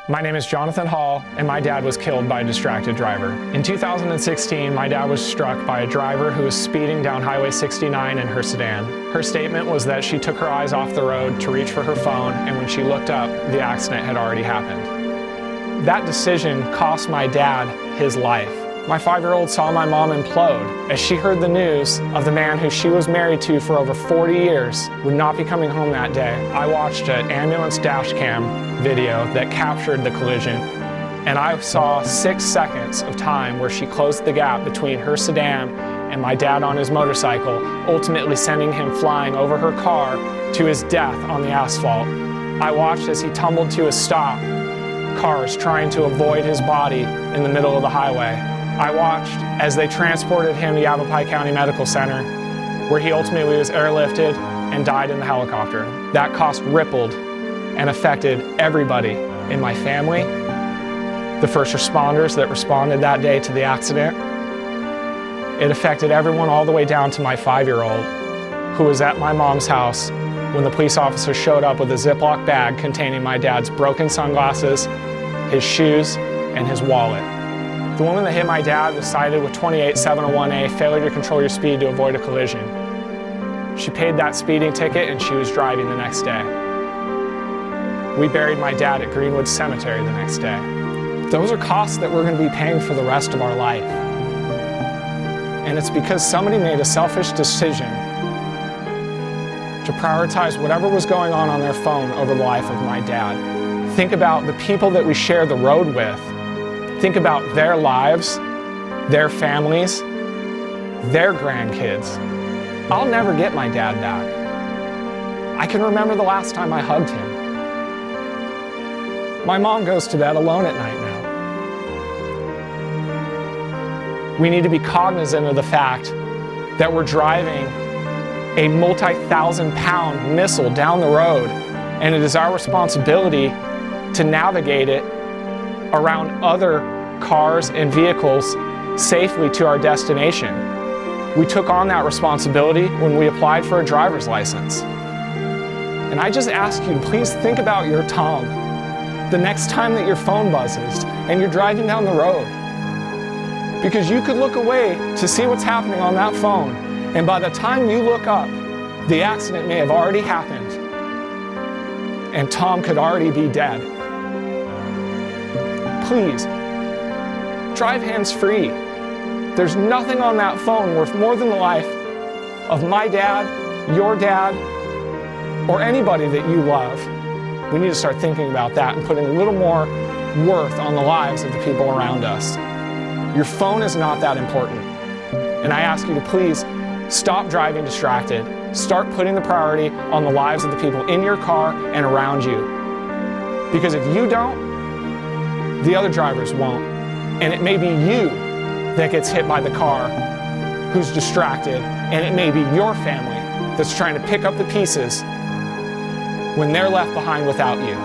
My name is Jonathan Hall, and my dad was killed by a distracted driver. In 2016, my dad was struck by a driver who was speeding down Highway 69 in her sedan. Her statement was that she took her eyes off the road to reach for her phone, and when she looked up, the accident had already happened. That decision cost my dad his life. My 5-year-old saw my mom implode as she heard the news of the man who she was married to for over 40 years would not be coming home that day. I watched an ambulance dash cam video that captured the collision, and I saw 6 seconds of time where she closed the gap between her sedan and my dad on his motorcycle, ultimately sending him flying over her car to his death on the asphalt. I watched as he tumbled to a stop, cars trying to avoid his body in the middle of the highway. I watched as they transported him to Yavapai County Medical Center, where he ultimately was airlifted and died in the helicopter. That cost rippled and affected everybody in my family, the first responders that responded that day to the accident. It affected everyone all the way down to my 5-year-old, who was at my mom's house when the police officer showed up with a Ziploc bag containing my dad's broken sunglasses, his shoes, and his wallet. The woman that hit my dad was cited with 28701A, failure to control your speed to avoid a collision. She paid that speeding ticket and she was driving the next day. We buried my dad at Greenwood Cemetery the next day. Those are costs that we're going to be paying for the rest of our life. And it's because somebody made a selfish decision to prioritize whatever was going on their phone over the life of my dad. Think about the people that we share the road with. Think about their lives, their families, their grandkids. I'll never get my dad back. I can remember the last time I hugged him. My mom goes to bed alone at night now. We need to be cognizant of the fact that we're driving a multi-thousand-pound missile down the road, and it is our responsibility to navigate it around other cars and vehicles safely to our destination. We took on that responsibility when we applied for a driver's license. And I just ask you to please think about your Tom the next time that your phone buzzes and you're driving down the road. Because you could look away to see what's happening on that phone, and by the time you look up, the accident may have already happened and Tom could already be dead. Please, drive hands-free. There's nothing on that phone worth more than the life of my dad, your dad, or anybody that you love. We need to start thinking about that and putting a little more worth on the lives of the people around us. Your phone is not that important. And I ask you to please stop driving distracted. Start putting the priority on the lives of the people in your car and around you. Because if you don't, the other drivers won't. And it may be you that gets hit by the car who's distracted, and it may be your family that's trying to pick up the pieces when they're left behind without you.